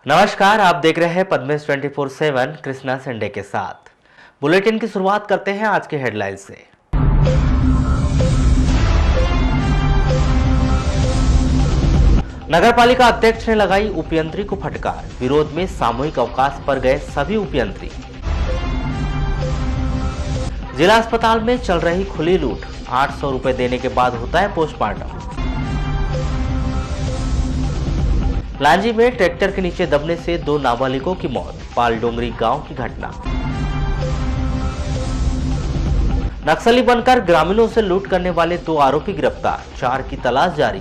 नमस्कार, आप देख रहे हैं पद्मेश 24/7 कृष्णा संडे के साथ। बुलेटिन की शुरुआत करते हैं आज के हेडलाइन से। नगरपालिका अध्यक्ष ने लगाई उपयंत्री को फटकार, विरोध में सामूहिक अवकाश पर गए सभी उपयंत्री। जिला अस्पताल में चल रही खुली लूट, 800 रुपए देने के बाद होता है पोस्टमार्टम। लांजी में ट्रैक्टर के नीचे दबने से 2 नाबालिगों की मौत, पालडोंगरी गांव की घटना। नक्सली बनकर ग्रामीणों से लूट करने वाले 2 आरोपी गिरफ्तार, 4 की तलाश जारी।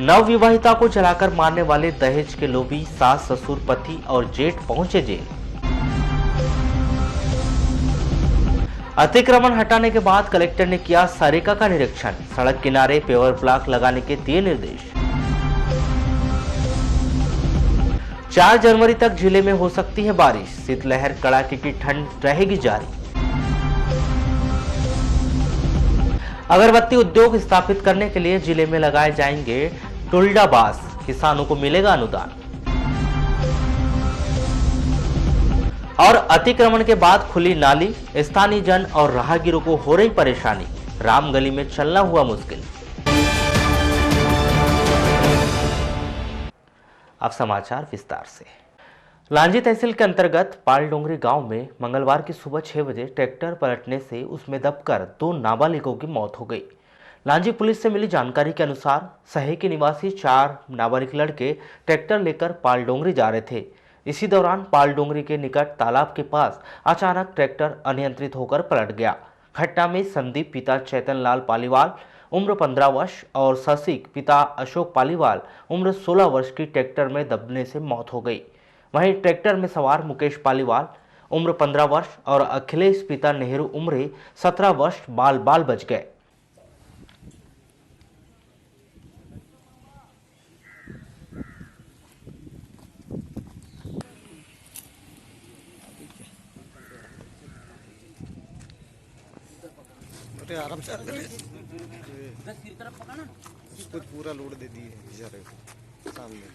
नवविवाहिता को जलाकर मारने वाले दहेज के लोभी सास, ससुर, पति और जेठ पहुंचे जेल। अतिक्रमण हटाने के बाद कलेक्टर ने किया सारेका का निरीक्षण, सड़क किनारे पेवर ब्लॉक लगाने के दिए निर्देश। 4 जनवरी तक जिले में हो सकती है बारिश, शीतलहर, कड़ाके की ठंड रहेगी जारी। अगरबत्ती उद्योग स्थापित करने के लिए जिले में लगाए जाएंगे टुलडा बास, किसानों को मिलेगा अनुदान। और अतिक्रमण के बाद खुली नाली, स्थानीय जन और राहगीरों को हो रही परेशानी, रामगली में चलना हुआ मुश्किल। अब समाचार विस्तार से। लांजी तहसील के अंतर्गत पालडोंगरी गांव में मंगलवार की सुबह 6 बजे ट्रैक्टर पलटने से उसमें दबकर 2 नाबालिगों की मौत हो गई। लांजी पुलिस से मिली जानकारी के अनुसार सहेकी निवासी 4 नाबालिग लड़के ट्रैक्टर लेकर पालडोंगरी जा रहे थे। इसी दौरान पालडोंगरी के निकट तालाब के पास अचानक ट्रैक्टर अनियंत्रित होकर पलट गया। घटना में संदीप पिता चेतन लाल पालीवाल उम्र 15 वर्ष और शशिक पिता अशोक पालीवाल उम्र 16 वर्ष की ट्रैक्टर में दबने से मौत हो गई। वहीं ट्रैक्टर में सवार मुकेश पालीवाल उम्र 15 वर्ष और अखिलेश पिता नेहरू उम्र 17 वर्ष बाल बाल बच गए। आराम से उसको पूरा लोड दे दिए बेचारे को सामने।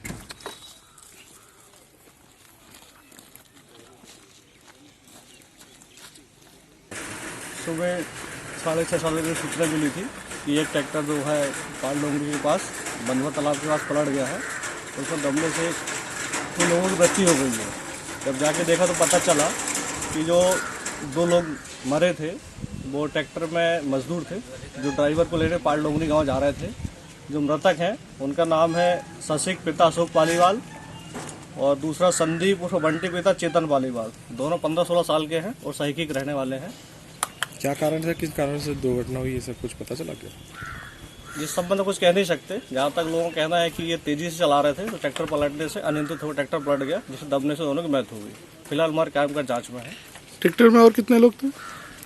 सुबह 6:30 बजे सूचना मिली थी कि एक ट्रैक्टर जो है पालडोंगरी के पास बंधवा तालाब के पास पलट गया है, तो उसको दबने से 2 लोगों की मृत्यु हो गई है। जब जाके देखा तो पता चला कि जो 2 लोग मरे थे वो ट्रैक्टर में मजदूर थे, जो ड्राइवर को लेकर पालडोंगरी गांव जा रहे थे। जो मृतक हैं उनका नाम है शशिक पिता अशोक पालीवाल और दूसरा संदीप उर्फ बंटी पिता चेतन पालीवाल। दोनों 15-16 साल के हैं और सहीकी के रहने वाले हैं। क्या कारण था, किस कारण से दुर्घटना हुई, ये सब कुछ पता चला क्या? इस संबंध में कुछ कह नहीं सकते। जहाँ तक लोगों का कहना है कि ये तेजी से चला रहे थे तो ट्रैक्टर पलटने से अनियंत्रित होकर ट्रैक्टर पलट गया, जिससे दबने से दोनों की मौत हो गई। फिलहाल हमारे काम का जाँच में है। ट्रैक्टर में और कितने लोग थे?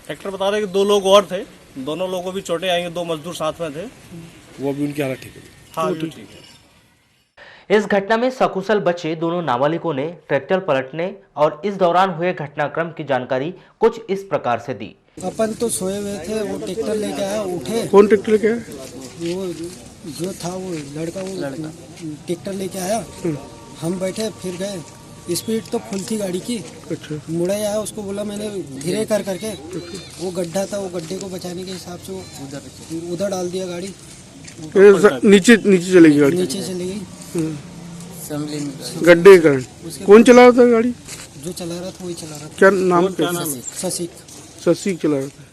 ट्रैक्टर बता रहे कि 2 लोग और थे, दोनों लोगों को भी चोटें आई, 2 मजदूर साथ में थे। वो भी उनकी हालत ठीक है? हाँ, ठीक है। इस घटना में सकुशल बचे दोनों नाबालिगों ने ट्रैक्टर पलटने और इस दौरान हुए घटनाक्रम की जानकारी कुछ इस प्रकार से दी। अपन तो सोए हुए थे, वो ट्रैक्टर लेके आया, उठे। कौन ट्रैक्टर लेके आया? वो जो था वो लड़का वो ट्रैक्टर लेके आया। हम बैठे, फिर गए। स्पीड तो फुल थी गाड़ी की। अच्छा। मुड़ा आया, उसको बोला मैंने धीरे कर करके। वो गड्ढा था, वो गड्ढे को बचाने के हिसाब से वो उधर डाल दिया गाड़ी। नीचे चलेगी गाड़ी? नीचे चली गई गड्ढे के कारण। कौन चला रहा था गाड़ी? जो चला रहा था वही चला रहा था। क्या नाम? शशिक चला रहा था।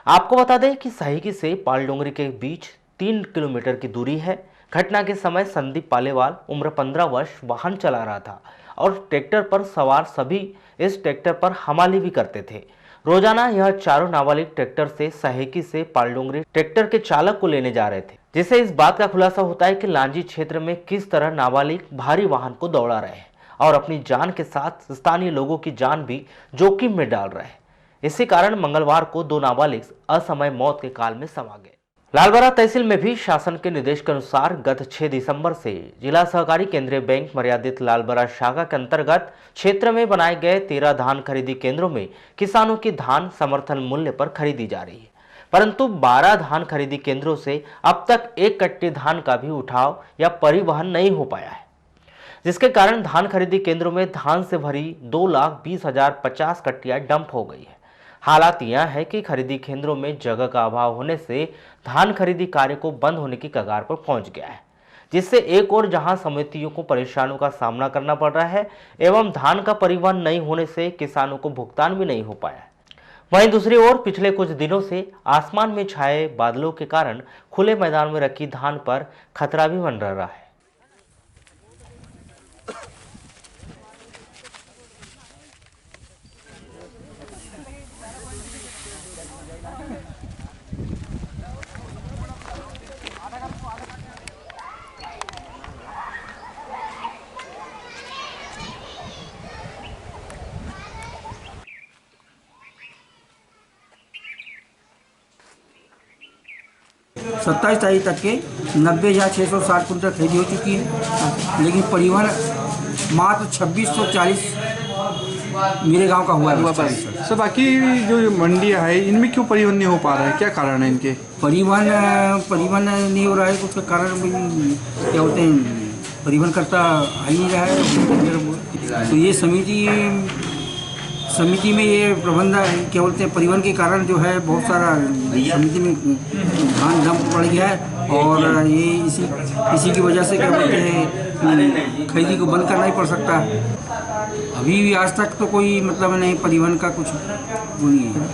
आपको बता दें कि सहीकी से पालडोंगरी के बीच 3 किलोमीटर की दूरी है। घटना के समय संदीप पालीवाल उम्र 15 वर्ष वाहन चला रहा था और ट्रैक्टर पर सवार सभी इस ट्रैक्टर पर हमाली भी करते थे। रोजाना यह चारों नाबालिग ट्रैक्टर से सहेकी से पालडोंगरी ट्रैक्टर के चालक को लेने जा रहे थे, जिससे इस बात का खुलासा होता है कि लांजी क्षेत्र में किस तरह नाबालिग भारी वाहन को दौड़ा रहे हैं और अपनी जान के साथ स्थानीय लोगों की जान भी जोखिम में डाल रहे हैं। इसी कारण मंगलवार को 2 नाबालिग असमय मौत के काल में समा गए। लालबरा तहसील में भी शासन के निर्देश के अनुसार गत 6 दिसंबर से जिला सहकारी केंद्रीय बैंक मर्यादित लालबरा शाखा के अंतर्गत क्षेत्र में बनाए गए 13 धान खरीदी केंद्रों में किसानों की धान समर्थन मूल्य पर खरीदी जा रही है। परंतु 12 धान खरीदी केंद्रों से अब तक 1 कट्टे धान का भी उठाव या परिवहन नहीं हो पाया है, जिसके कारण धान खरीदी केंद्रों में धान से भरी 2,20,050 कट्टियां डंप हो गई है। हालात यह है कि खरीदी केंद्रों में जगह का अभाव होने से धान खरीदी कार्य को बंद होने की कगार पर पहुंच गया है, जिससे एक और जहां समितियों को परेशानियों का सामना करना पड़ रहा है एवं धान का परिवहन नहीं होने से किसानों को भुगतान भी नहीं हो पाया है। वहीं दूसरी ओर पिछले कुछ दिनों से आसमान में छाए बादलों के कारण खुले मैदान में रखी धान पर खतरा भी बन रहा है। 27 तारीख तक के 90,660 कुंटल खरीदी हो चुकी है, लेकिन परिवहन मात्र 2640 मेरे गांव का हुआ है। सर बाकी जो मंडियां है इनमें क्यों परिवहन नहीं हो पा रहा है, क्या कारण है इनके? परिवहन नहीं हो रहा है, उसका कारण क्या होते हैं, परिवहन करता आ ही नहीं रहा है। तो ये समिति में ये प्रबंध क्या बोलते हैं, परिवहन के कारण जो है बहुत सारा समिति में धान डंप पड़ गया है, और ये इसी की वजह से क्या बोलते हैं, खरीदी को बंद करना ही पड़ सकता है। अभी आज तक तो कोई मतलब नहीं, परिवहन का कुछ वो नहीं है।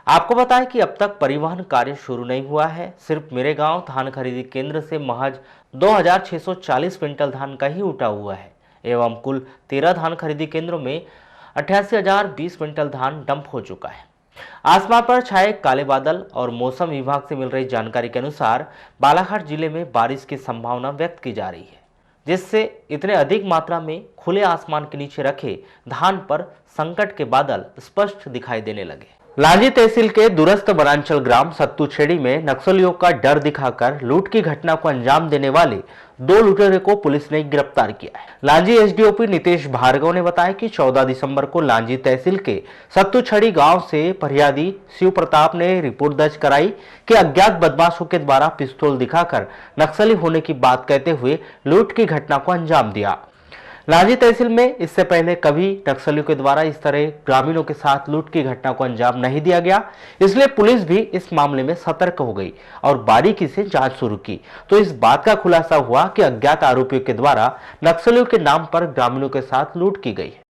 आपको बताएं कि अब तक परिवहन कार्य शुरू नहीं हुआ है। सिर्फ मेरे गांव धान खरीदी केंद्र से महज 2,640 क्विंटल धान का ही उठा हुआ है एवं कुल 13 धान खरीदी केंद्रों में 88,020 क्विंटल धान डंप हो चुका है। आसमान पर छाए काले बादल और मौसम विभाग से मिल रही जानकारी के अनुसार बालाघाट जिले में बारिश की संभावना व्यक्त की जा रही है, जिससे इतने अधिक मात्रा में खुले आसमान के नीचे रखे धान पर संकट के बादल स्पष्ट दिखाई देने लगे। लांजी तहसील के दूरस्थ वनांचल ग्राम सत्तूछेड़ी में नक्सलियों का डर दिखाकर लूट की घटना को अंजाम देने वाले 2 लुटेरों को पुलिस ने गिरफ्तार किया है। लांजी एसडीओपी नितेश भार्गव ने बताया कि 14 दिसंबर को लांजी तहसील के सत्तूछेड़ी गांव से फरियादी शिव प्रताप ने रिपोर्ट दर्ज कराई कि अज्ञात बदमाशों के द्वारा पिस्तौल दिखाकर नक्सली होने की बात कहते हुए लूट की घटना को अंजाम दिया। लांजी तहसील में इससे पहले कभी नक्सलियों के द्वारा इस तरह ग्रामीणों के साथ लूट की घटना को अंजाम नहीं दिया गया, इसलिए पुलिस भी इस मामले में सतर्क हो गई और बारीकी से जांच शुरू की। तो इस बात का खुलासा हुआ कि अज्ञात आरोपियों के द्वारा नक्सलियों के नाम पर ग्रामीणों के साथ लूट की गई है।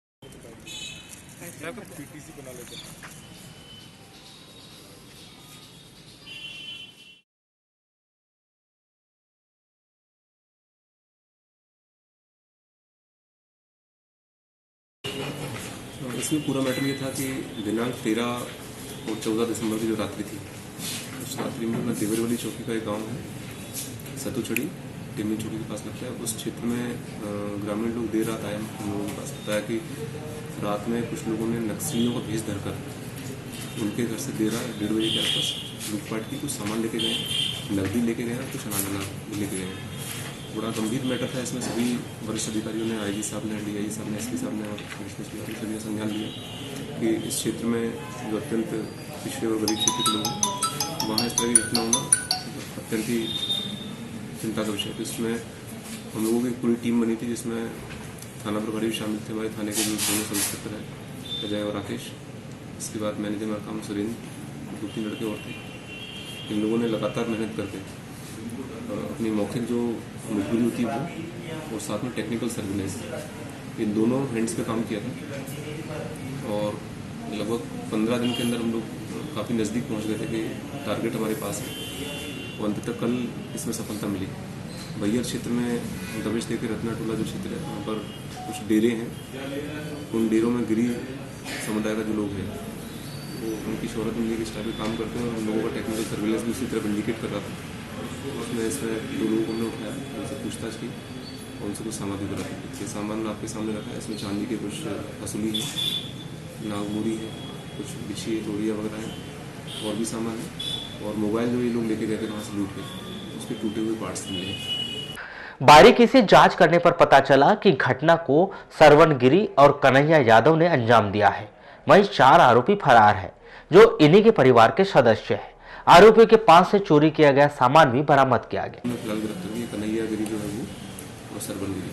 इसमें पूरा मैटर ये था कि दिनांक 13 और 14 दिसंबर की जो रात्रि थी, उस रात्रि में अपना देवरवली चौकी का एक गांव है सत्तूछेड़ी, टिम्मी चौकी के पास लगता है, उस क्षेत्र में ग्रामीण लोग देर रात आए। हम लोगों के पास बताया कि रात में कुछ लोगों ने नक्सलियों का भेष धरकर उनके घर से देर रात 1:30 बजे के आसपास लूटपाट की, कुछ सामान लेके गए, नकदी लेके गए और कुछ अनाज लेके गए। बड़ा गंभीर मैटर था। इसमें सभी वरिष्ठ अधिकारियों ने, आईजी साहब ने, डीआईजी साहब ने, एसपी साहब ने और सभी ने संज्ञान लिया कि इस क्षेत्र में जो अत्यंत पिछड़े और गरीब क्षेत्र के लोग हैं, वहाँ इस तरह की घटना होना अत्यंत ही चिंता का विषय। तो इसमें हम लोगों की पूरी टीम बनी थी, जिसमें थाना प्रभारी भी शामिल थे, हमारे थाने के जो दोनों सब इंस्पेक्टर हैं, अजय और राकेश, इसके बाद मैनेजर मरकाम सुरेंद्र, 2-3 लड़के और थे। इन लोगों ने लगातार मेहनत करके अपनी मौखिक जो मजबूरी होती है वो और साथ में टेक्निकल सर्विलेंस, इन दोनों हैंड्स पे काम किया था और लगभग 15 दिन के अंदर हम लोग काफ़ी नज़दीक पहुंच गए थे कि टारगेट हमारे पास है। और अंततः कल इसमें सफलता मिली। बैयर क्षेत्र में दबिश देकर रत्ना टोला जो क्षेत्र है, वहाँ पर कुछ डेरे हैं, उन डेरों में गिरी समुदाय का जो लोग हैं वो उनकी शोहरत मिली कि इस टाइप के काम करते हैं और उन लोगों का टेक्निकल सर्विलेंस भी उसी तरह इंडिकेट कर रहा था। उसमें इसमें 2 लोगों को हमने उठाया, उनसे पूछताछ की और उनसे कुछ सामान भी बरामद किया। ये सामान आपके सामने रखा है, इसमें चांदी के कुछ हसूली है, नागमोरी है, कुछ बिछी चोरियाँ वगैरह हैं और भी सामान है, और मोबाइल जो ये लोग लेके गए थे वहाँ से लूट के उसके टूटे हुए पार्ट्स मिले हैं। बारीकी से जांच करने पर पता चला कि घटना को सरवण गिरी और कन्हैया यादव ने अंजाम दिया है। वहीं 4 आरोपी फरार है जो इन्हीं के परिवार के सदस्य है। आरोपियों के पास से चोरी किया गया सामान भी बरामद किया गया। फिलहाल गिरफ्तार हुई कन्हैया गिरी जो है वो और सरबन गिरी।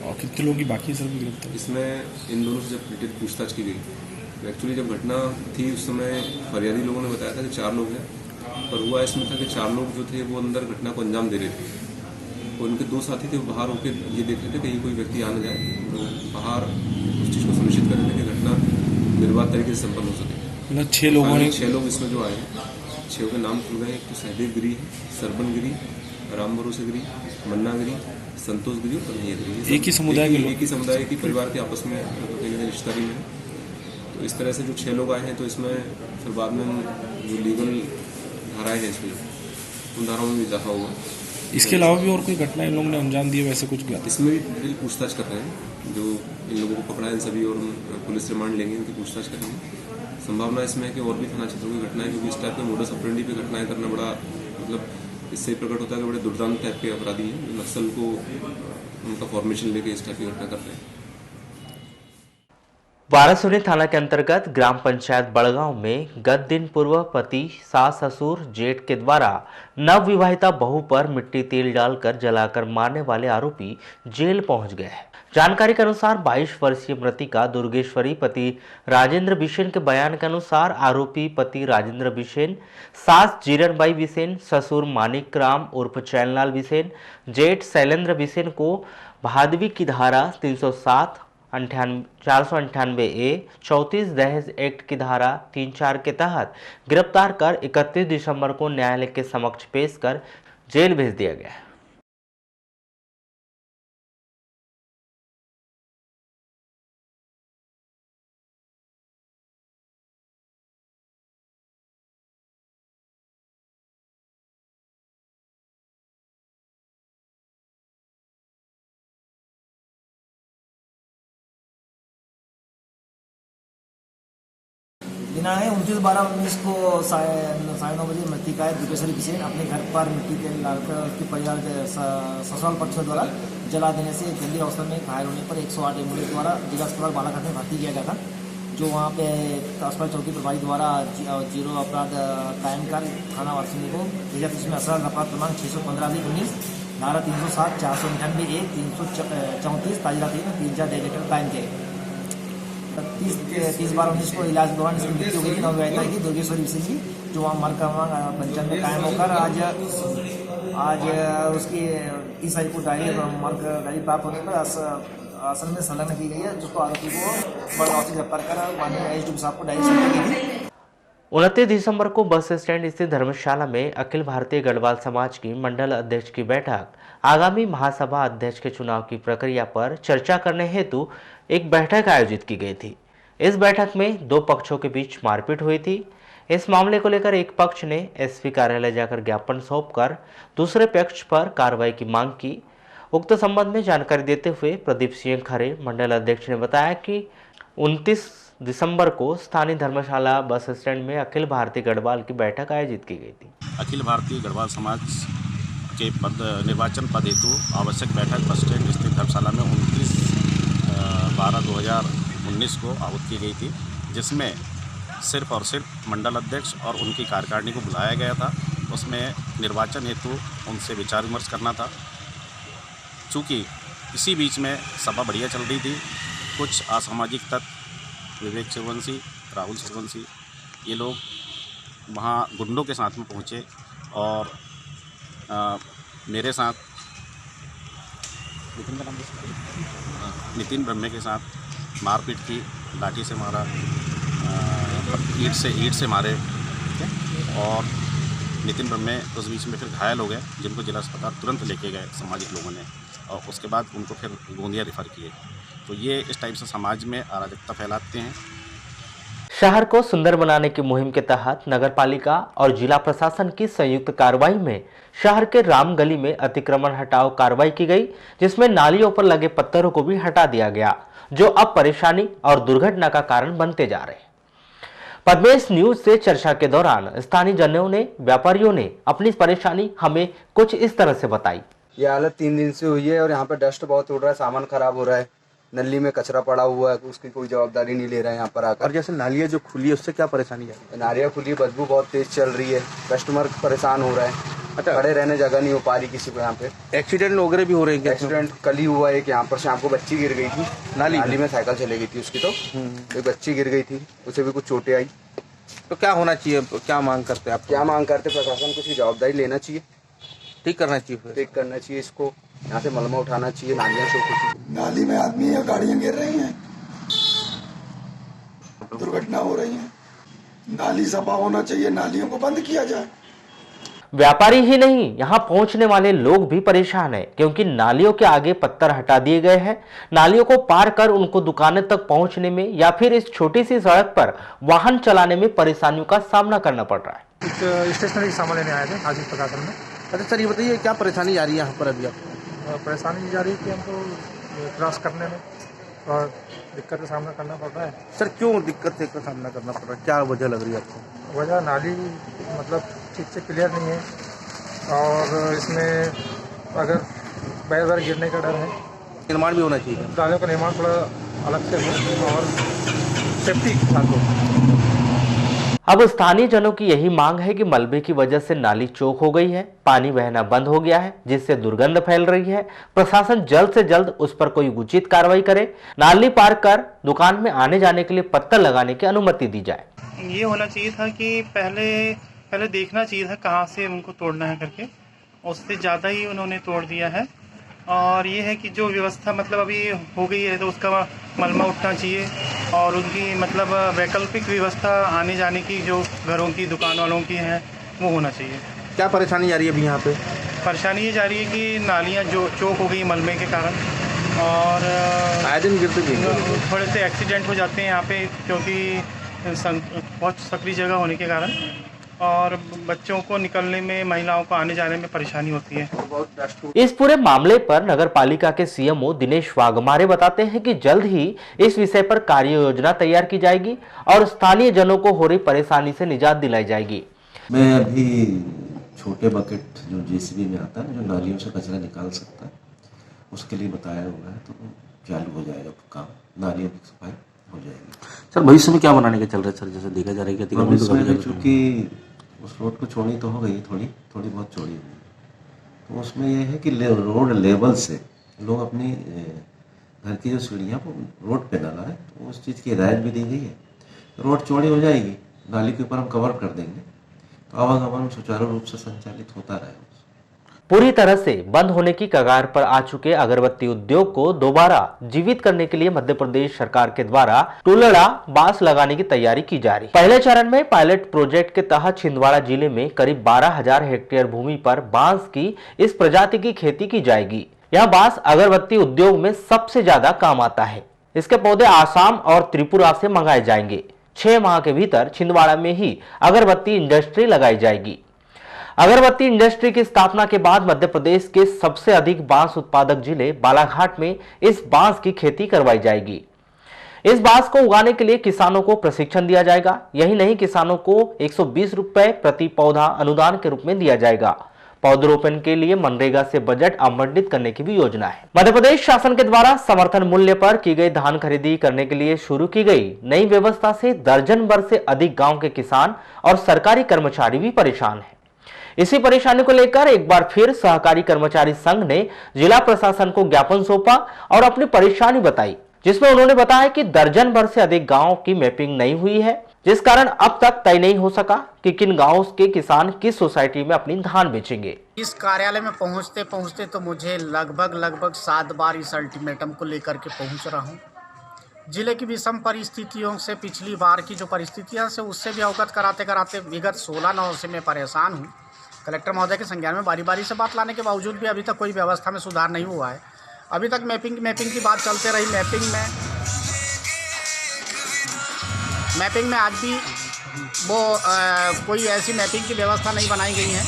और कितने लोगों की बाकी सर भी गिरफ्तार? इसमें इन दोनों से जब डिटेल पूछताछ की गई तो एक्चुअली जब घटना थी उस समय फरियादी लोगों ने बताया था कि 4 लोग हैं, पर हुआ इसमें था कि 4 लोग जो थे वो अंदर घटना को अंजाम दे रहे थे और उनके 2 साथी थे वो बाहर होकर ये देख रहे थे कि कोई व्यक्ति आ न जाए, तो बाहर उस चीज़ को सुनिश्चित कर रहे थे कि घटना निर्बाध तरीके से संपन्न हो सके। मतलब 6 लोगों ने 6 लोग इसमें जो आए हैं 6 के नाम खुल गए। एक तो सहदेव गिरी है, सरबन गिरी, राम भरोसे गिरी, मन्ना गिरी, संतोष गिरी और कन्हैया गिरी। एक ही समुदाय के लोग, एक ही समुदाय के परिवार के आपस में रिश्तेदारी में। तो इस तरह से जो 6 लोग आए हैं तो इसमें फिर बाद में जो लीगल धाराएं हैं इसमें उन धाराओं में भी इजाफा हुआ। इसके अलावा भी और कोई घटना इन लोगों ने अंजाम दिए वैसे कुछ भी? इसमें भी पूछताछ कर रहे हैं, जो इन लोगों को पकड़ा है सभी और पुलिस रिमांड लेंगे, उनकी पूछताछ करेंगे। संभावना इसमें है कि और भी थाना क्षेत्रों की घटनाएं, क्योंकि इस टाइप के मोडस ऑपरेंडी पे घटनाएं करना बड़ा मतलब इससे प्रकट होता है कि बड़े दुर्दांत टाइप के अपराधी हैं जो नक्सल को उनका फॉर्मेशन लेके इस टाइप की घटना कर रहे हैं। वारासुनी थाना के अंतर्गत ग्राम पंचायत बड़गांव में गत दिन पूर्व पति, सास, ससुर, जेठ के द्वारा नव विवाहिता बहू पर मिट्टी तेल डालकर जलाकर मारने वाले आरोपी जेल पहुंच गए हैं। जानकारी के अनुसार 22 वर्षीय मृतिका दुर्गेश्वरी पति राजेंद्र बिसेन के बयान के अनुसार आरोपी पति राजेंद्र बिसेन, सास जीरनबाई बिसेन, ससुर मानिक राम उर्फ चैनलाल बिसेन, जेठ शैलेंद्र बिसेन को भादवी की धारा 307 498A 34 दहेज एक्ट की धारा 34 के तहत गिरफ्तार कर 31 दिसंबर को न्यायालय के समक्ष पेश कर जेल भेज दिया गया है। दिनांक 29/12/19 को 9:30 बजे मृतिका दुर्गेश्वरी बिसेन अपने घर पर मिट्टी तेल डालकर उसके परिवार के ससुराल पक्ष द्वारा जला देने से गंभीर अवस्था में घायल होने पर 108 एम्बुलेंस द्वारा जिला अस्पताल बालाघाट में भर्ती किया गया था, जो वहाँ पे अस्पताल चौकी प्रभारी द्वारा 0 अपराध कायम कर थाना वाराणसी को भेजा। इसमें असर अपराध क्रमांक 615/19 धारा 307 498A 334 ताजिरा 3 डेजिटल कायम किए। 30/12/19 को इलाज के दौरान इसकी मृत्यु हो गई थी। नवविवाहिता की दुर्गेश्वरी बिसेन की, जो वहाँ मर पंचम में कायम होकर आज उसकी 30 तारीख को डायरी प्राप्त होने पर आसन में संलग्न की गई है, जिसको आरोपी को बड़गांव से गिरफ्तार कर माननीय एसडीएम साहब को डायरी सौंपी गई थी। 29 दिसंबर को बस स्टैंड स्थित धर्मशाला में अखिल भारतीय गढ़वाल समाज की मंडल अध्यक्ष की बैठक आगामी महासभा अध्यक्ष के चुनाव की प्रक्रिया पर चर्चा करने हेतु एक बैठक आयोजित की गई थी। इस बैठक में 2 पक्षों के बीच मारपीट हुई थी। इस मामले को लेकर एक पक्ष ने एसपी कार्यालय जाकर ज्ञापन सौंपकर दूसरे पक्ष पर कार्रवाई की मांग की। उक्त संबंध में जानकारी देते हुए प्रदीप सिंह खरे मंडल अध्यक्ष ने बताया कि 29 दिसंबर को स्थानीय धर्मशाला बस स्टैंड में अखिल भारतीय गढ़वाल की बैठक आयोजित की गई थी। अखिल भारतीय गढ़वाल समाज के निर्वाचन पद हेतु आवश्यक बैठक बस स्टैंड स्थित धर्मशाला में 29/12/2019 को आहूत की गई थी, जिसमें सिर्फ और सिर्फ मंडल अध्यक्ष और उनकी कार्यकारिणी को बुलाया गया था। उसमें निर्वाचन हेतु उनसे विचार विमर्श करना था। चूँकि इसी बीच में सभा बढ़िया चल रही थी, कुछ असामाजिक तत्व विवेक सूर्यवंशी, राहुल सूर्यवंशी, ये लोग वहाँ गुंडों के साथ में पहुँचे और मेरे साथ नितिन ब्रह्मे के साथ मारपीट की, लाठी से मारा, ईंट से मारे और नितिन ब्रह्मे उस बीच में फिर घायल हो गए, जिनको जिला अस्पताल तुरंत लेके गए सामाजिक लोगों ने और उसके बाद उनको फिर गोंदिया रेफर किए। तो ये इस टाइप से समाज में अराजकता फैलाते हैं। शहर को सुंदर बनाने की मुहिम के तहत नगरपालिका और जिला प्रशासन की संयुक्त कार्रवाई में शहर के राम गली में अतिक्रमण हटाओ कार्रवाई की गई, जिसमें नालियों पर लगे पत्थरों को भी हटा दिया गया, जो अब परेशानी और दुर्घटना का कारण बनते जा रहे हैं। पद्मेश न्यूज से चर्चा के दौरान स्थानीय जनों ने, व्यापारियों ने अपनी परेशानी हमें कुछ इस तरह से बताई। ये हालत 3 दिन से हुई है और यहाँ पे डस्ट बहुत उड़ रहा है, सामान खराब हो रहा है नली में कचरा पड़ा हुआ है, उसकी कोई जवाबदारी नहीं ले रहे हैं यहाँ पर आकर। और जैसे नालियाँ जो खुली है उससे क्या परेशानी है? नालियाँ खुली, बदबू बहुत तेज चल रही है, कस्टमर परेशान हो रहे हैं। अच्छा, खड़े रहने जगह नहीं हो पा रही किसी को यहाँ पे। एक्सीडेंट वगैरह भी हो रहे हैं क्या? एक्सीडेंट कल ही हुआ एक, यहाँ पर शाम को बच्ची गिर गई थी नाली में, साइकिल चले गई थी उसकी, तो एक बच्ची गिर गई थी, उसे भी कुछ चोटें आई। तो क्या होना चाहिए, क्या मांग करते हैं आप? क्या मांग करते, प्रशासन को इसकी जवाबदारी लेना चाहिए, ठीक करना चाहिए, ठीक करना चाहिए इसको, यहाँ से मलबा उठाना चाहिए। नालियाँ चौक, नाली में आदमी या गाड़ियाँ गिर रही हैं, दुर्घटना हो रही है। नाली सफा होना चाहिए, नालियों को बंद किया जाए। व्यापारी ही नहीं, यहां पहुंचने वाले लोग भी परेशान हैं, क्योंकि नालियों के आगे पत्थर हटा दिए गए हैं। नालियों को पार कर उनको दुकानें तक पहुंचने में या फिर इस छोटी सी सड़क पर वाहन चलाने में परेशानियों का सामना करना पड़ रहा है। एक स्टेशनरी सामान लेने आए थे हाजिर प्रकाशन में। अच्छा सर, ये बताइए क्या परेशानी आ रही है यहाँ पर अभी आपको? परेशानी जा रही है कि हमको क्रॉस करने में और दिक्कत का सामना करना पड़ रहा है। सर क्यों दिक्कत का सामना करना पड़ रहा है, क्या वजह लग रही है आपको? वजह नाली मतलब ठीक से क्लियर नहीं है, और इसमें अगर पैर वैर गिरने का डर है। निर्माण भी होना चाहिए, नालियों का निर्माण थोड़ा अलग से हो और सेफ्टी के साथ हो। अब स्थानीय जनों की यही मांग है कि मलबे की वजह से नाली चौक हो गई है, पानी बहना बंद हो गया है, जिससे दुर्गंध फैल रही है। प्रशासन जल्द से जल्द उस पर कोई उचित कार्रवाई करे, नाली पार कर दुकान में आने जाने के लिए पत्थर लगाने की अनुमति दी जाए। ये होना चाहिए था कि पहले देखना चाहिए था कहाँ से उनको तोड़ना है करके, उससे ज़्यादा ही उन्होंने तोड़ दिया है। और ये है कि जो व्यवस्था मतलब अभी हो गई है तो उसका मलबा उठना चाहिए, और उनकी मतलब वैकल्पिक व्यवस्था आने जाने की जो घरों की दुकान वालों की है वो होना चाहिए। क्या परेशानी आ रही है अभी यहाँ पे? परेशानी ये जा रही है कि नालियाँ जो चौक हो गई मलबे के कारण, और आए दिन गिरते थोड़े से एक्सीडेंट हो जाते हैं यहाँ पे, क्योंकि बहुत सकरी जगह होने के कारण, और बच्चों को निकलने में, महिलाओं को आने जाने में परेशानी होती है। इस पूरे मामले पर नगर पालिका के सीएमओ दिनेश वाघमारे बताते हैं कि जल्द ही इस विषय पर कार्य योजना तैयार की जाएगी और स्थानीय जनों को हो रही परेशानी से निजात दिलाई जाएगी। मैं अभी छोटे बकेट जो जेसीबी में आता है, जो नालियों से कचरा निकाल सकता है, उसके लिए बताया हुआ है, तो चालू हो जाएगा काम, नालियों की सफाई हो जाएगी। सर भविष्य में क्या बनाने का चल रहा है सर? जैसे देखा जा रहा है कि चूँकि उस रोड को चौड़ी तो हो गई, थोड़ी बहुत चौड़ी हुई, तो उसमें यह है कि रोड लेवल से लोग अपनी घर की जो सीढ़ियाँ वो रोड पे ना लाए, तो उस चीज़ की हिदायत भी दी गई है। रोड चौड़ी हो जाएगी, नाली के ऊपर हम कवर कर देंगे, तो आवागमन सुचारू रूप से संचालित होता रहेगा। पूरी तरह से बंद होने की कगार पर आ चुके अगरबत्ती उद्योग को दोबारा जीवित करने के लिए मध्य प्रदेश सरकार के द्वारा टुलड़ा बांस लगाने की तैयारी की जा रही है। पहले चरण में पायलट प्रोजेक्ट के तहत छिंदवाड़ा जिले में करीब 12,000 हेक्टेयर भूमि पर बांस की इस प्रजाति की खेती की जाएगी। यह बांस अगरबत्ती उद्योग में सबसे ज्यादा काम आता है। इसके पौधे आसाम और त्रिपुरा से मंगाए जाएंगे। 6 माह के भीतर छिंदवाड़ा में ही अगरबत्ती इंडस्ट्री लगाई जाएगी। अगरबत्ती इंडस्ट्री की स्थापना के बाद मध्य प्रदेश के सबसे अधिक बांस उत्पादक जिले बालाघाट में इस बांस की खेती करवाई जाएगी। इस बांस को उगाने के लिए किसानों को प्रशिक्षण दिया जाएगा। यही नहीं, किसानों को 120 रुपए प्रति पौधा अनुदान के रूप में दिया जाएगा। पौधरोपण के लिए मनरेगा से बजट आवंटित करने की भी योजना है। मध्य प्रदेश शासन के द्वारा समर्थन मूल्य पर की गई धान खरीदी करने के लिए शुरू की गई नई व्यवस्था से दर्जन भर से अधिक गांव के किसान और सरकारी कर्मचारी भी परेशान हैं। इसी परेशानी को लेकर एक बार फिर सहकारी कर्मचारी संघ ने जिला प्रशासन को ज्ञापन सौंपा और अपनी परेशानी बताई, जिसमें उन्होंने बताया कि दर्जन भर से अधिक गांव की मैपिंग नहीं हुई है, जिस कारण अब तक तय नहीं हो सका कि किन गांवों के किसान किस सोसाइटी में अपनी धान बेचेंगे। इस कार्यालय में पहुंचते पहुंचते तो मुझे लगभग 7 बार इस अल्टीमेटम को लेकर के पहुंच रहा हूं। जिले की विषम परिस्थितियों से, पिछली बार की जो परिस्थितियां से उससे भी अवगत कराते कराते विगत 16/9 से मैं परेशान हूँ। कलेक्टर महोदय के संज्ञान में बारी बारी से बात लाने के बावजूद भी अभी तक कोई व्यवस्था में सुधार नहीं हुआ है। अभी तक मैपिंग की बात चलते रही। मैपिंग में आज भी वो कोई ऐसी मैपिंग की व्यवस्था नहीं बनाई गई है।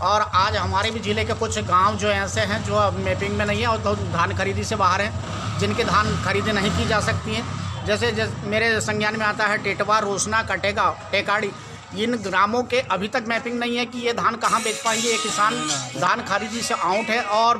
और आज हमारे भी ज़िले के कुछ गांव जो ऐसे हैं जो अब मैपिंग में नहीं है और धान खरीदी से बाहर हैं, जिनकी धान खरीदी नहीं की जा सकती है। जैसे मेरे संज्ञान में आता है टेटवा, रोसना, कटेगा, टेकाड़ी, इन ग्रामों के अभी तक मैपिंग नहीं है कि ये धान कहाँ बेच पाएंगे। ये किसान धान खरीदी से आउट है और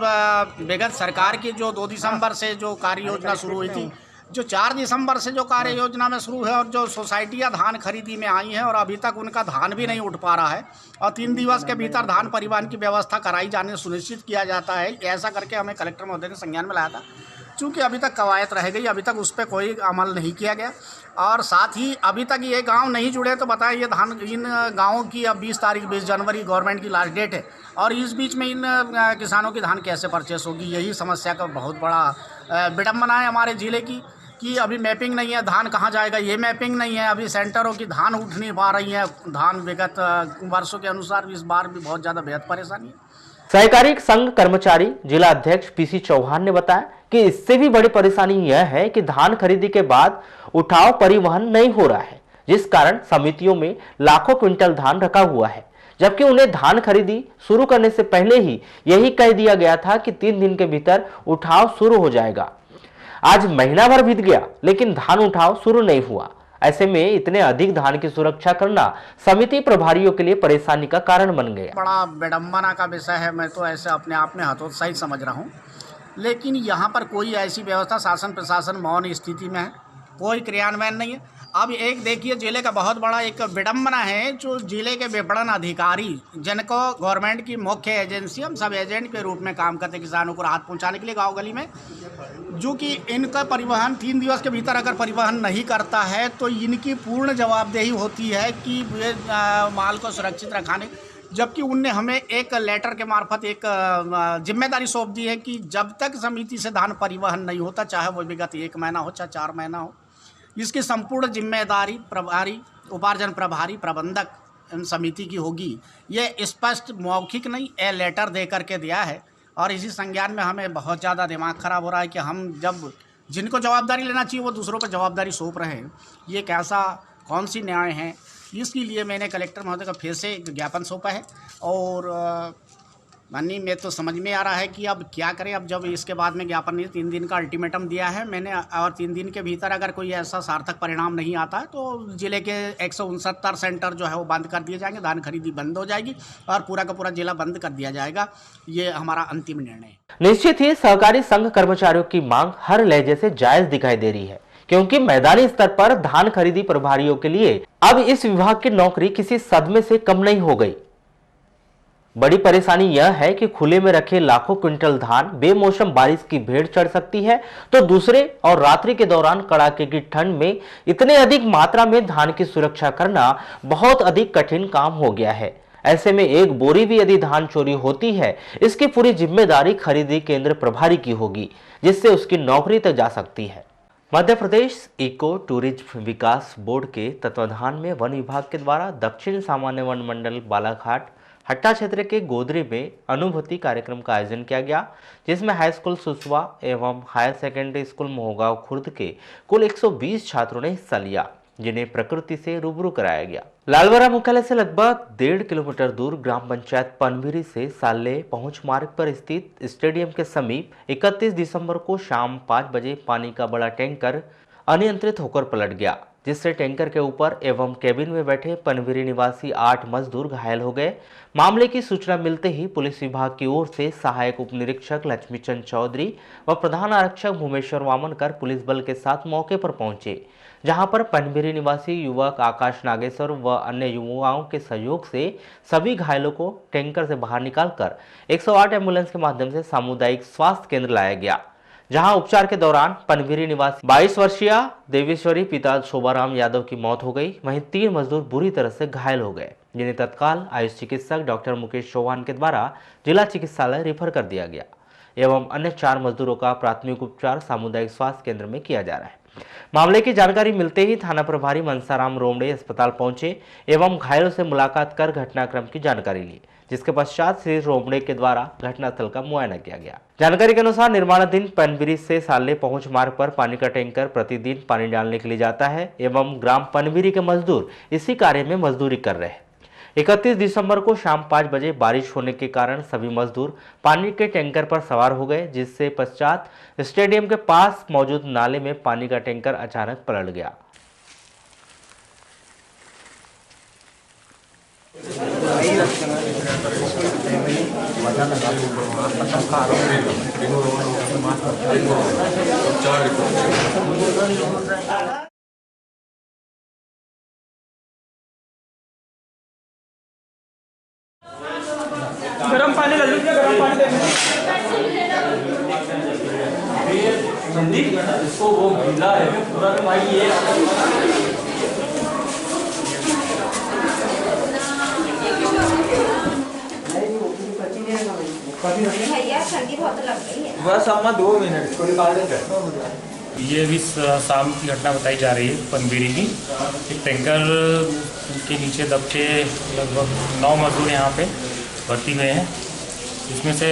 बगैर सरकार की जो 2 दिसंबर से जो कार्य योजना शुरू हुई थी, जो 4 दिसंबर से जो कार्य योजना में शुरू है और जो सोसाइटियाँ धान खरीदी में आई हैं और अभी तक उनका धान भी नहीं उठ पा रहा है और 3 दिवस के भीतर धान परिवहन की व्यवस्था कराई जाने सुनिश्चित किया जाता है, ऐसा करके हमें कलेक्टर महोदय ने संज्ञान में लाया था। चूँकि अभी तक कवायद रह गई, अभी तक उस पर कोई अमल नहीं किया गया और साथ ही अभी तक ये गांव नहीं जुड़े तो बताएं ये धान इन गांवों की अब 20 जनवरी गवर्नमेंट की लास्ट डेट है और इस बीच में इन किसानों की धान कैसे परचेस होगी। यही समस्या का बहुत बड़ा विडम्बना है हमारे ज़िले की कि अभी मैपिंग नहीं है, धान कहाँ जाएगा ये मैपिंग नहीं है। अभी सेंटरों की धान उठ नहीं पा रही है, धान विगत वर्षों के अनुसार इस बार भी बहुत ज़्यादा बेहद परेशानी है। सहकारी संघ कर्मचारी जिला अध्यक्ष पीसी चौहान ने बताया कि इससे भी बड़ी परेशानी यह है कि धान खरीदी के बाद उठाव परिवहन नहीं हो रहा है, जिस कारण समितियों में लाखों क्विंटल धान रखा हुआ है, जबकि उन्हें धान खरीदी शुरू करने से पहले ही यही कह दिया गया था कि 3 दिन के भीतर उठाव शुरू हो जाएगा। आज महीना भर बीत गया लेकिन धान उठाव शुरू नहीं हुआ। ऐसे में इतने अधिक धान की सुरक्षा करना समिति प्रभारियों के लिए परेशानी का कारण बन गया। बड़ा विडम्बना का विषय है, मैं तो ऐसे अपने आप में हतोत्साहित समझ रहा हूँ, लेकिन यहाँ पर कोई ऐसी व्यवस्था शासन प्रशासन मौन स्थिति में है, कोई क्रियान्वयन नहीं है। अब एक देखिए जिले का बहुत बड़ा एक विडम्बना है, जो जिले के विपणन अधिकारी जिनको गवर्नमेंट की मुख्य एजेंसी हम सब एजेंट के रूप में काम करते किसानों को राहत पहुंचाने के लिए गांव गली में, जो कि इनका परिवहन 3 दिवस के भीतर अगर परिवहन नहीं करता है तो इनकी पूर्ण जवाबदेही होती है कि वे माल को सुरक्षित रखाने, जबकि उनने हमें एक लेटर के मार्फत एक जिम्मेदारी सौंप दी है कि जब तक समिति से धान परिवहन नहीं होता, चाहे वो विगत 1 महीना हो चाहे 4 महीना हो, इसकी संपूर्ण जिम्मेदारी प्रभारी उपार्जन प्रभारी प्रबंधक समिति की होगी। ये स्पष्ट मौखिक नहीं ए लेटर दे करके दिया है और इसी संज्ञान में हमें बहुत ज़्यादा दिमाग खराब हो रहा है कि हम जब जिनको जवाबदारी लेना चाहिए वो दूसरों पर जवाबदारी सौंप रहे हैं। ये कैसा कौन सी न्याय है, इसके लिए मैंने कलेक्टर महोदय का फिर से ज्ञापन सौंपा है और माननीय में तो समझ में आ रहा है कि अब क्या करें। अब जब इसके बाद में ज्ञापन नहीं 3 दिन का अल्टीमेटम दिया है मैंने और 3 दिन के भीतर अगर कोई ऐसा सार्थक परिणाम नहीं आता है तो जिले के 169 सेंटर जो है वो बंद कर दिए जाएंगे, धान खरीदी बंद हो जाएगी और पूरा का पूरा जिला बंद कर दिया जाएगा। ये हमारा अंतिम निर्णय है। निश्चित ही सहकारी संघ कर्मचारियों की मांग हर लहजे से जायज दिखाई दे रही है, क्योंकि मैदानी स्तर पर धान खरीदी प्रभारियों के लिए अब इस विभाग की नौकरी किसी सदमे से कम नहीं हो गई। बड़ी परेशानी यह है कि खुले में रखे लाखों क्विंटल धान बेमौसम बारिश की भेंट चढ़ सकती है, तो दूसरे और रात्रि के दौरान कड़ाके की ठंड में इतने अधिक मात्रा में धान की सुरक्षा करना बहुत अधिक कठिन काम हो गया है। ऐसे में एक बोरी भी यदि धान चोरी होती है, इसकी पूरी जिम्मेदारी खरीदी केंद्र प्रभारी की होगी, जिससे उसकी नौकरी तक जा सकती है। मध्य प्रदेश इको टूरिज्म विकास बोर्ड के तत्वाधान में वन विभाग के द्वारा दक्षिण सामान्य वन मंडल बालाघाट हट्टा क्षेत्र के गोदरी में अनुभूति कार्यक्रम का आयोजन किया गया, जिसमें हाई स्कूल सुसवा एवं higher secondary school Mohgaon Khurd के कुल 120 छात्रों ने हिस्सा लिया, जिन्हें प्रकृति से रूबरू कराया गया। लालबरा मुख्यालय से लगभग 1.5 किलोमीटर दूर ग्राम पंचायत पनविरी से साले पहुंच मार्ग पर स्थित स्टेडियम के समीप 31 दिसंबर को शाम 5 बजे पानी का बड़ा टैंकर अनियंत्रित होकर पलट गया, जिससे टैंकर के ऊपर एवं केबिन में बैठे पनविरी निवासी 8 मजदूर घायल हो गए। मामले की सूचना मिलते ही पुलिस विभाग की ओर से सहायक उप निरीक्षक लक्ष्मीचंद चौधरी व प्रधान आरक्षक भूमेश्वर वामनकर पुलिस बल के साथ मौके पर पहुंचे, जहां पर पनविरी निवासी युवक आकाश नागेश्वर व अन्य युवाओं के सहयोग से सभी घायलों को टैंकर से बाहर निकालकर 108 एम्बुलेंस के माध्यम से सामुदायिक स्वास्थ्य केंद्र लाया गया, जहां उपचार के दौरान पनविरी निवासी 22 वर्षीय देवेश्वरी पिता शोभाराम यादव की मौत हो गई। वहीं 3 मजदूर बुरी तरह से घायल हो गए, जिन्हें तत्काल आयुष चिकित्सक डॉक्टर मुकेश चौहान के द्वारा जिला चिकित्सालय रेफर कर दिया गया एवं अन्य 4 मजदूरों का प्राथमिक उपचार सामुदायिक स्वास्थ्य केंद्र में किया जा रहा है। मामले की जानकारी मिलते ही थाना प्रभारी मनसाराम रोमड़े अस्पताल पहुंचे एवं घायलों से मुलाकात कर घटनाक्रम की जानकारी ली, जिसके पश्चात श्री रोमड़े के द्वारा घटनास्थल का मुआयना किया गया। जानकारी के अनुसार निर्माणाधीन पनविरी से साले पहुंच मार्ग पर पानी का टैंकर प्रतिदिन पानी डालने के लिए जाता है एवं ग्राम पनविरी के मजदूर इसी कार्य में मजदूरी कर रहे हैं। 31 दिसंबर को शाम 5 बजे बारिश होने के कारण सभी मजदूर पानी के टैंकर पर सवार हो गए, जिससे पश्चात स्टेडियम के पास मौजूद नाले में पानी का टैंकर अचानक पलट गया। गरम पानी ले लीजिए, गरम पानी दे इसको वो गीला है पूरा भाई ये बस अम्मा 2 मिनट इसको निकाल देंगे। ये अभी शाम की घटना बताई जा रही है पनबेरी की। एक टैंकर के नीचे दब के लगभग 9 मजदूर यहाँ पे भर्ती हुए हैं, जिसमें से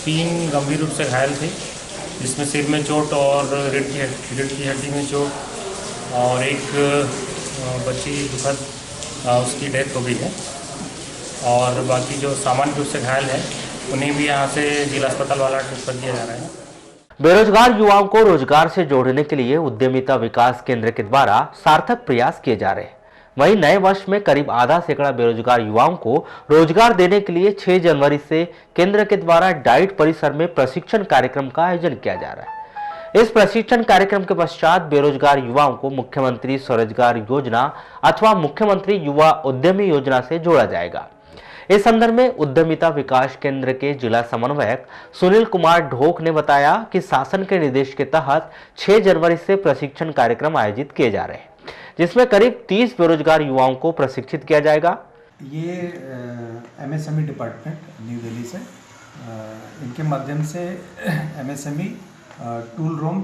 3 गंभीर रूप से घायल थे, जिसमें सिर में चोट और रीढ़ की हड्डी में चोट, और एक बच्ची दुखद उसकी डेथ हो गई है, और बाकी जो सामान्य रूप से घायल है उन्हें भी यहाँ से जिला अस्पताल वाला ट्रांसफर किया जा रहा है। बेरोजगार युवाओं को रोजगार से जोड़ने के लिए उद्यमिता विकास केंद्र के द्वारा सार्थक प्रयास किए जा रहे हैं। वहीं नए वर्ष में करीब आधा सैकड़ा बेरोजगार युवाओं को रोजगार देने के लिए 6 जनवरी से केंद्र के द्वारा डाइट परिसर में प्रशिक्षण कार्यक्रम का आयोजन किया जा रहा है। इस प्रशिक्षण कार्यक्रम के पश्चात बेरोजगार युवाओं को मुख्यमंत्री स्वरोजगार योजना अथवा मुख्यमंत्री युवा उद्यमी योजना से जोड़ा जाएगा। इस संदर्भ में उद्यमिता विकास केंद्र के जिला समन्वयक सुनील कुमार ढोक ने बताया कि शासन के निर्देश के तहत 6 जनवरी से प्रशिक्षण कार्यक्रम आयोजित किए जा रहे हैं, जिसमें करीब 30 बेरोजगार युवाओं को प्रशिक्षित किया जाएगा। ये MSME डिपार्टमेंट न्यू दिल्ली से इनके माध्यम से MSME tool room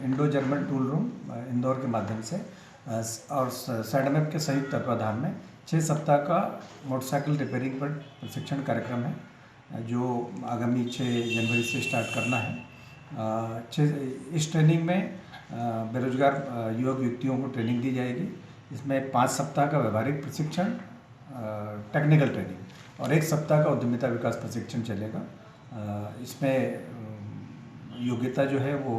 Indo German tool room Indore के माध्यम से और सैडमेप के संयुक्त तत्वाधान में 6 सप्ताह का मोटरसाइकिल रिपेयरिंग पर प्रशिक्षण कार्यक्रम है, जो आगामी 6 जनवरी से स्टार्ट करना है। इस ट्रेनिंग में बेरोजगार युवक युवतियों को ट्रेनिंग दी जाएगी। इसमें 5 सप्ताह का व्यवहारिक प्रशिक्षण, टेक्निकल ट्रेनिंग और 1 सप्ताह का उद्यमिता विकास प्रशिक्षण चलेगा। इसमें योग्यता जो है वो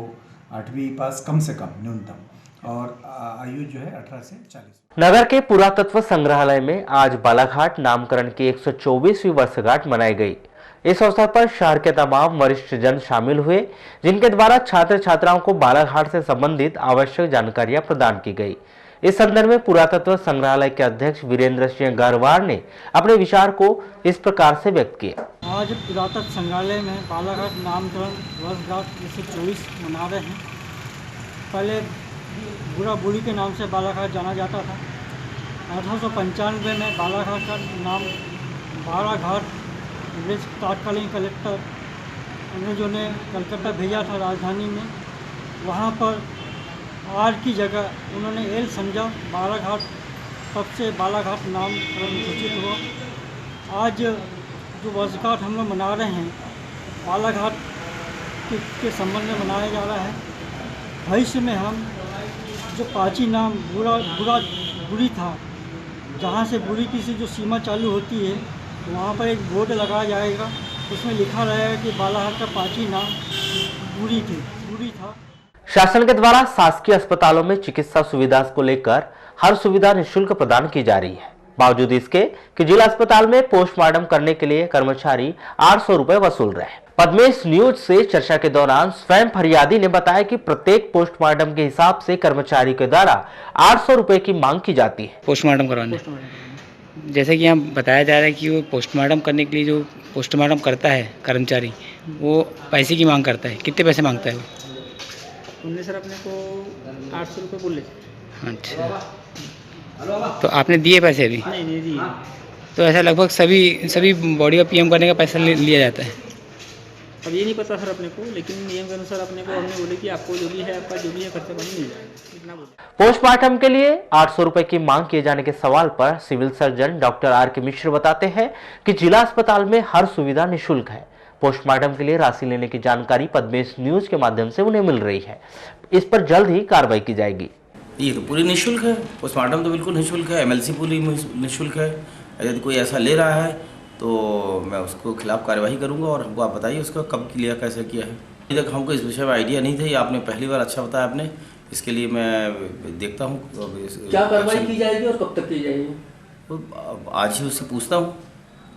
8वीं पास कम से कम न्यूनतम, और आयु जो है 18 से 40। नगर के पुरातत्व संग्रहालय में आज बालाघाट नामकरण की 124वीं वर्षगांठ मनाई गई। इस अवसर पर शहर के तमाम वरिष्ठ जन शामिल हुए, जिनके द्वारा छात्र छात्राओं को बालाघाट से संबंधित आवश्यक जानकारियां प्रदान की गई। इस संदर्भ में पुरातत्व संग्रहालय के अध्यक्ष वीरेंद्र सिंह गरवार ने अपने विचार को इस प्रकार से व्यक्त किया। आज पुरातत्व संग्रहालय में बालाघाट नामकरण वर्षगांठ 124 मना रहे हैं। पहले बुरा बुरी के नाम से बालाघाट जाना जाता था। 1895 में बालाघाट का नाम बालाघाट ब्रिज तत्कालीन कलेक्टर अंग्रेजों ने कलकत्ता भेजा था राजधानी में। वहाँ पर आर की जगह उन्होंने एल समझा बालाघाट, तब से बालाघाट नाम सूचित हुआ। आज जो वर्षगांठ हम लोग मना रहे हैं बालाघाट के संबंध में मनाया जा रहा है। भविष्य में हम जो प्राचीन नाम बुरी था, जहाँ से बुरी की जो सीमा चालू होती है, वहाँ पर एक बोर्ड लगाया जाएगा, उसमें लिखा रहेगा कि बालाघाट का प्राचीन नाम बुरी था। शासन के द्वारा शासकीय अस्पतालों में चिकित्सा सुविधा को लेकर हर सुविधा निःशुल्क प्रदान की जा रही है। बावजूद इसके कि जिला अस्पताल में पोस्टमार्टम करने के लिए कर्मचारी 800 रुपए वसूल रहे हैं। पद्मेश न्यूज से चर्चा के दौरान स्वयं फरियादी ने बताया कि प्रत्येक पोस्टमार्टम के हिसाब से कर्मचारी के द्वारा 800 रुपए की मांग की जाती है। पोस्टमार्टम करवाने जैसे कि यहाँ बताया जा रहा है कि वो पोस्टमार्टम करने के लिए जो पोस्टमार्टम करता है कर्मचारी, वो पैसे की मांग करता है। कितने पैसे मांगता है वो? उनने सर अपने को 800 रुपये बोले। अच्छा, तो आपने दिए पैसे अभी? नहीं दिए। तो ऐसा लगभग सभी बॉडी का PM करने का पैसा लिया जाता है। अब ये नहीं पता सर अपने को, लेकिन नियम के अनुसार अपने को हमने बोले कि आपको जो भी है आपका जो भी है खर्चा पानी मिल जाए, इतना बोले। पोस्टमार्टम के लिए 800 रुपए की मांग किए जाने के सवाल पर सिविल सर्जन डॉक्टर R.K. मिश्र बताते हैं कि जिला अस्पताल में हर सुविधा निःशुल्क है। पोस्टमार्टम के लिए राशि लेने की जानकारी पद्मेश न्यूज के माध्यम से उन्हें मिल रही है। इस पर जल्द ही कार्रवाई की जाएगी। ये तो पूरी निःशुल्क है, पोस्टमार्टम तो बिल्कुल निःशुल्क है, MLC पूरी निःशुल्क है। यदि कोई ऐसा ले रहा है तो मैं उसको खिलाफ कार्यवाही करूंगा, और हमको आप बताइए उसका कब लिया, कैसे किया है। अभी तक हमको इस विषय में आइडिया नहीं था, ये आपने पहली बार अच्छा बताया आपने, इसके लिए मैं देखता हूँ क्या कार्रवाई की जाएगी और कब तक की जाएगी। तो आज ही उससे पूछता हूँ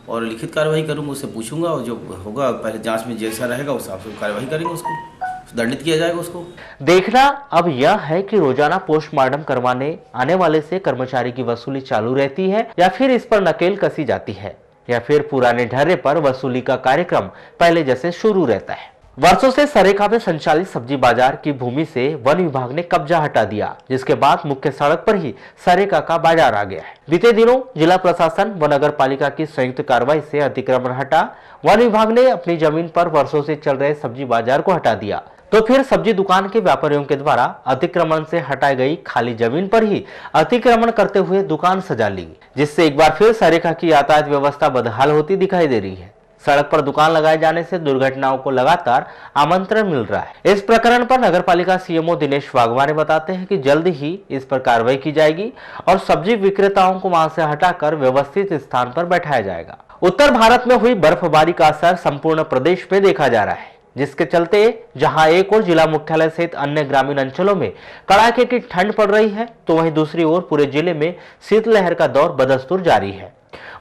और लिखित कार्रवाई करूँगा, उससे पूछूंगा और जो होगा पहले जांच में जैसा रहेगा उस हिसाब से कार्रवाई करेंगे, उसको दंडित किया जाएगा उसको। देखना अब यह है कि रोजाना पोस्टमार्टम करवाने आने वाले से कर्मचारी की वसूली चालू रहती है या फिर इस पर नकेल कसी जाती है या फिर पुराने ढर्रे पर वसूली का कार्यक्रम पहले जैसे शुरू रहता है। वर्षों से सरेखा में संचालित सब्जी बाजार की भूमि से वन विभाग ने कब्जा हटा दिया, जिसके बाद मुख्य सड़क पर ही सरेखा का बाजार आ गया है। बीते दिनों जिला प्रशासन व नगर पालिका की संयुक्त कार्रवाई से अतिक्रमण हटा। वन विभाग ने अपनी जमीन पर वर्षों से चल रहे सब्जी बाजार को हटा दिया, तो फिर सब्जी दुकान के व्यापारियों के द्वारा अतिक्रमण से हटाई गई खाली जमीन पर ही अतिक्रमण करते हुए दुकान सजा ली, जिससे एक बार फिर सरेखा की यातायात व्यवस्था बदहाल होती दिखाई दे रही है। सड़क पर दुकान लगाए जाने से दुर्घटनाओं को लगातार आमंत्रण मिल रहा है। इस प्रकरण पर नगरपालिका सीएमओ दिनेश वाघमारे बताते हैं कि जल्द ही इस पर कार्रवाई की जाएगी और सब्जी विक्रेताओं को वहां से हटाकर व्यवस्थित स्थान पर बैठाया जाएगा। उत्तर भारत में हुई बर्फबारी का असर संपूर्ण प्रदेश में देखा जा रहा है, जिसके चलते जहां एक ओर जिला मुख्यालय सहित अन्य ग्रामीण अंचलों में कड़ाके की ठंड पड़ रही है, तो वहीं दूसरी ओर पूरे जिले में शीतलहर का दौर बदस्तूर जारी है।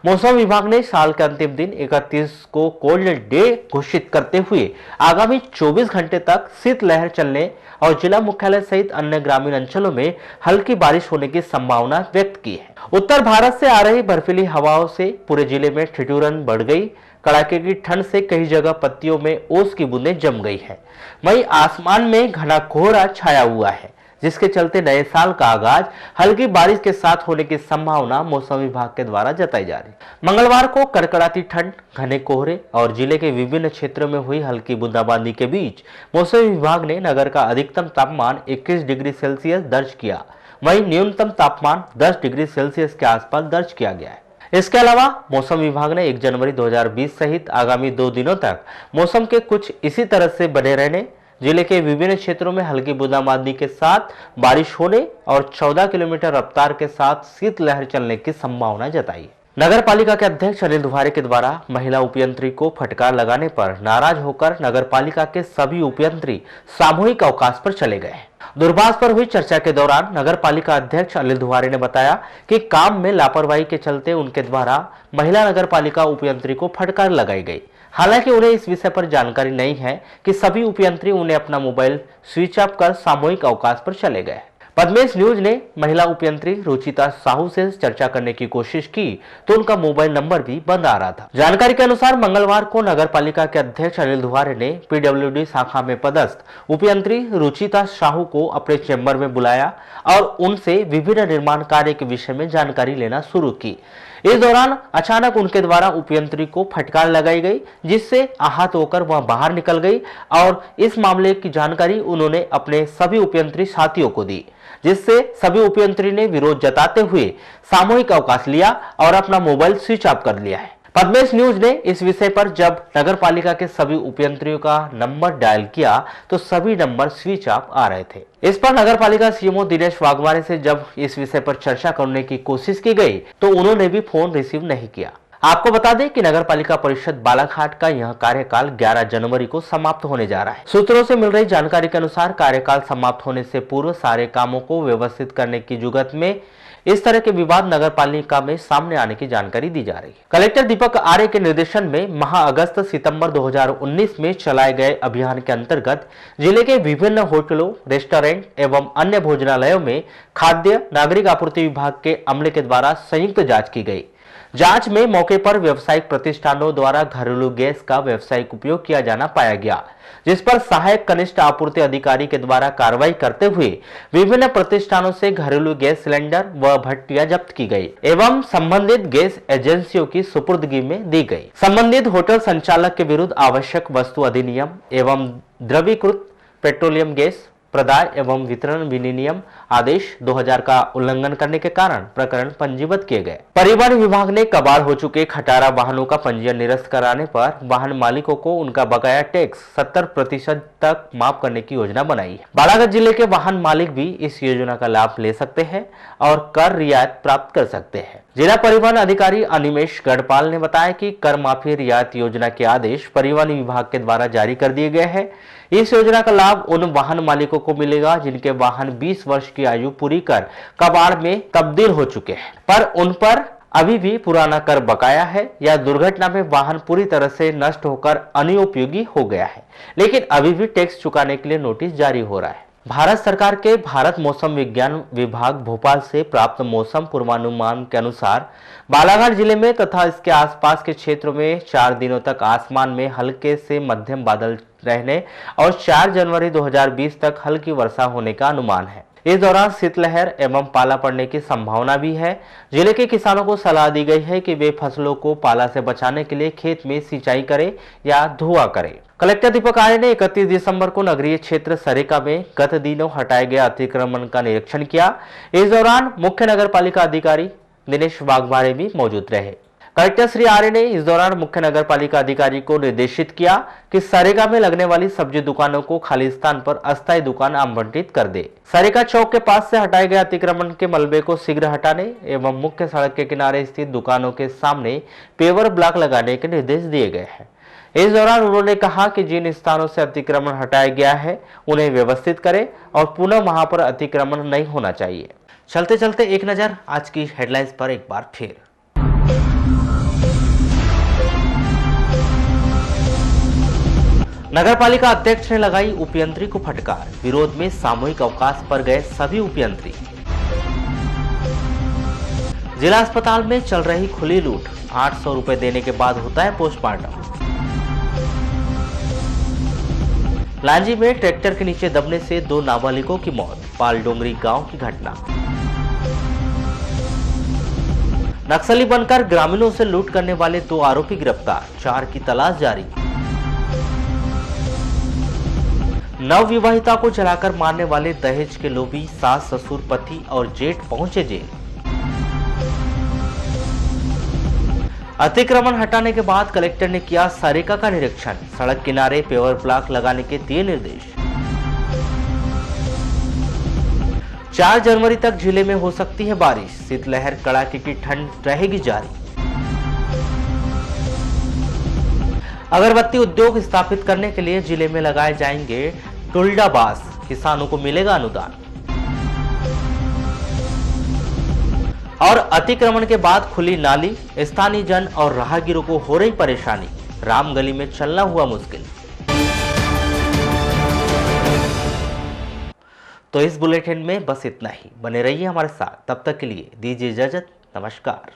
मौसम विभाग ने साल के अंतिम दिन 31 को कोल्ड डे घोषित करते हुए आगामी 24 घंटे तक शीतलहर चलने और जिला मुख्यालय सहित अन्य ग्रामीण अंचलों में हल्की बारिश होने की संभावना व्यक्त की है। उत्तर भारत से आ रही बर्फीली हवाओं से पूरे जिले में ठिठुरन बढ़ गई। कड़ाके की ठंड से कई जगह पत्तियों में ओस की बूंदें जम गई है। वहीं आसमान में घना कोहरा छाया हुआ है, जिसके चलते नए साल का आगाज हल्की बारिश के साथ होने की संभावना मौसम विभाग के द्वारा जताई जा रही है। मंगलवार को कड़कड़ाती ठंड, घने कोहरे और जिले के विभिन्न क्षेत्रों में हुई हल्की बूंदाबांदी के बीच मौसम विभाग ने नगर का अधिकतम तापमान 21 डिग्री सेल्सियस दर्ज किया, वहीं न्यूनतम तापमान 10 डिग्री सेल्सियस के आसपास दर्ज किया गया है। इसके अलावा मौसम विभाग ने 1 जनवरी 2020 सहित आगामी 2 दिनों तक मौसम के कुछ इसी तरह से बने रहने, जिले के विभिन्न क्षेत्रों में हल्की बूंदाबांदी के साथ बारिश होने और 14 किलोमीटर रफ्तार के साथ शीतलहर चलने की संभावना जताई। नगर पालिका के अध्यक्ष अनिल दुहारे के द्वारा महिला उपयंत्री को फटकार लगाने पर नाराज होकर नगर पालिका के सभी उपयंत्री सामूहिक अवकाश पर चले गए। दूरभाष पर हुई चर्चा के दौरान नगर पालिका अध्यक्ष अनिल दुहारे ने बताया कि काम में लापरवाही के चलते उनके द्वारा महिला नगर पालिका उपयंत्री को फटकार लगाई गई। हालांकि उन्हें इस विषय पर जानकारी नहीं है कि सभी उपयंत्री उन्हें अपना मोबाइल स्विच ऑफ कर सामूहिक अवकाश पर चले गए। पद्मेश न्यूज ने महिला उपयंत्री रुचिता साहू से चर्चा करने की कोशिश की तो उनका मोबाइल नंबर भी बंद आ रहा था। जानकारी के अनुसार मंगलवार को नगर पालिका के अध्यक्ष अनिल दुहारे ने पीडब्ल्यूडी शाखा में पदस्थ उपयंत्री रुचिता साहू को अपने चैम्बर में बुलाया और उनसे विभिन्न निर्माण कार्य के विषय में जानकारी लेना शुरू की। इस दौरान अचानक उनके द्वारा उपयंत्री को फटकार लगाई गई, जिससे आहत होकर वह बाहर निकल गई और इस मामले की जानकारी उन्होंने अपने सभी उपयंत्री साथियों को दी, जिससे सभी उपयंत्री ने विरोध जताते हुए सामूहिक अवकाश लिया और अपना मोबाइल स्विच ऑफ कर लिया है। पद्मेश न्यूज ने इस विषय पर जब नगर पालिका के सभी उपयंत्रियों का नंबर डायल किया तो सभी नंबर स्विच ऑफ आ रहे थे। इस पर नगर पालिका सीएमओ दिनेश वाघमारे से जब इस विषय पर चर्चा करने की कोशिश की गई तो उन्होंने भी फोन रिसीव नहीं किया। आपको बता दें कि नगर पालिका परिषद बालाघाट का यह कार्यकाल 11 जनवरी को समाप्त होने जा रहा है। सूत्रों से मिल रही जानकारी के अनुसार कार्यकाल समाप्त होने से पूर्व सारे कामों को व्यवस्थित करने की जुगत में इस तरह के विवाद नगर पालिका में सामने आने की जानकारी दी जा रही है। कलेक्टर दीपक आर्य के निर्देशन में माह अगस्त सितंबर 2019 में चलाए गए अभियान के अंतर्गत जिले के विभिन्न होटलों, रेस्टोरेंट एवं अन्य भोजनालयों में खाद्य नागरिक आपूर्ति विभाग के अमले के द्वारा संयुक्त जांच की गई। जांच में मौके पर व्यावसायिक प्रतिष्ठानों द्वारा घरेलू गैस का व्यावसायिक उपयोग किया जाना पाया गया, जिस पर सहायक कनिष्ठ आपूर्ति अधिकारी के द्वारा कार्रवाई करते हुए विभिन्न प्रतिष्ठानों से घरेलू गैस सिलेंडर व भट्टियां जब्त की गई एवं संबंधित गैस एजेंसियों की सुपुर्दगी में दी गई। संबंधित होटल संचालक के विरुद्ध आवश्यक वस्तु अधिनियम एवं द्रवीकृत पेट्रोलियम गैस प्रदाय एवं वितरण विनियम आदेश 2000 का उल्लंघन करने के कारण प्रकरण पंजीबद्ध किए गए। परिवहन विभाग ने कबाड़ हो चुके खटारा वाहनों का पंजीयन निरस्त कराने पर वाहन मालिकों को उनका बकाया टैक्स 70% तक माफ करने की योजना बनाई है। बालाघाट जिले के वाहन मालिक भी इस योजना का लाभ ले सकते हैं और कर रियायत प्राप्त कर सकते हैं। जिला परिवहन अधिकारी अनिमेश गढ़पाल ने बताया कि कर माफी रियायत योजना के आदेश परिवहन विभाग के द्वारा जारी कर दिए गए हैं। इस योजना का लाभ उन वाहन मालिकों को मिलेगा जिनके वाहन 20 वर्ष की आयु पूरी कर कबाड़ में तब्दील हो चुके हैं, पर उन पर अभी भी पुराना कर बकाया है या दुर्घटना में वाहन पूरी तरह से नष्ट होकर अनुपयोगी हो गया है, लेकिन अभी भी टैक्स चुकाने के लिए नोटिस जारी हो रहा है। भारत सरकार के भारत मौसम विज्ञान विभाग भोपाल से प्राप्त मौसम पूर्वानुमान के अनुसार बालाघाट जिले में तथा इसके आसपास के क्षेत्रों में 4 दिनों तक आसमान में हल्के से मध्यम बादल रहने और 4 जनवरी 2020 तक हल्की वर्षा होने का अनुमान है। इस दौरान शीतलहर एवं पाला पड़ने की संभावना भी है। जिले के किसानों को सलाह दी गई है कि वे फसलों को पाला से बचाने के लिए खेत में सिंचाई करें या धुआ करें। कलेक्टर दीपक आर्य ने 31 दिसंबर को नगरीय क्षेत्र सरेका में गत दिनों हटाए गए अतिक्रमण का निरीक्षण किया। इस दौरान मुख्य नगर पालिका अधिकारी दिनेश वाघमारे भी मौजूद रहे। कलेक्टर श्री आर्य ने इस दौरान मुख्य नगर पालिका अधिकारी को निर्देशित किया कि सरेगा में लगने वाली सब्जी दुकानों को खाली स्थान पर अस्थायी दुकान आवंटित कर दे। सरेगा चौक के पास से हटाए गए अतिक्रमण के मलबे को शीघ्र हटाने एवं मुख्य सड़क के किनारे स्थित दुकानों के सामने पेवर ब्लॉक लगाने के निर्देश दिए गए हैं। इस दौरान उन्होंने कहा कि जिन स्थानों से अतिक्रमण हटाया गया है उन्हें व्यवस्थित करें और पुनः वहां पर अतिक्रमण नहीं होना चाहिए। चलते चलते एक नजर आज की हेडलाइंस पर एक बार फिर। नगरपालिका अध्यक्ष ने लगाई उपयंत्री को फटकार, विरोध में सामूहिक अवकाश पर गए सभी उपयंत्री। जिला अस्पताल में चल रही खुली लूट, 800 रुपए देने के बाद होता है पोस्टमार्टम। लांजी में ट्रैक्टर के नीचे दबने से 2 नाबालिगों की मौत, पालडोंगरी गांव की घटना। नक्सली बनकर ग्रामीणों से लूट करने वाले 2 आरोपी गिरफ्तार, 4 की तलाश जारी। नवविवाहिता को जलाकर मारने वाले दहेज के लोभी सास ससुर पति और जेठ पहुंचे जेल। अतिक्रमण हटाने के बाद कलेक्टर ने किया सरेका का निरीक्षण, सड़क किनारे पेवर ब्लॉक लगाने के दिए निर्देश। 4 जनवरी तक जिले में हो सकती है बारिश, शीतलहर कड़ाके की ठंड रहेगी जारी। अगरबत्ती उद्योग स्थापित करने के लिए जिले में लगाए जाएंगे टुलडाबास, किसानों को मिलेगा अनुदान। और अतिक्रमण के बाद खुली नाली, स्थानीय जन और राहगीरों को हो रही परेशानी, रामगली में चलना हुआ मुश्किल। तो इस बुलेटिन में बस इतना ही। बने रहिए हमारे साथ, तब तक के लिए दीजिए इजाजत, नमस्कार।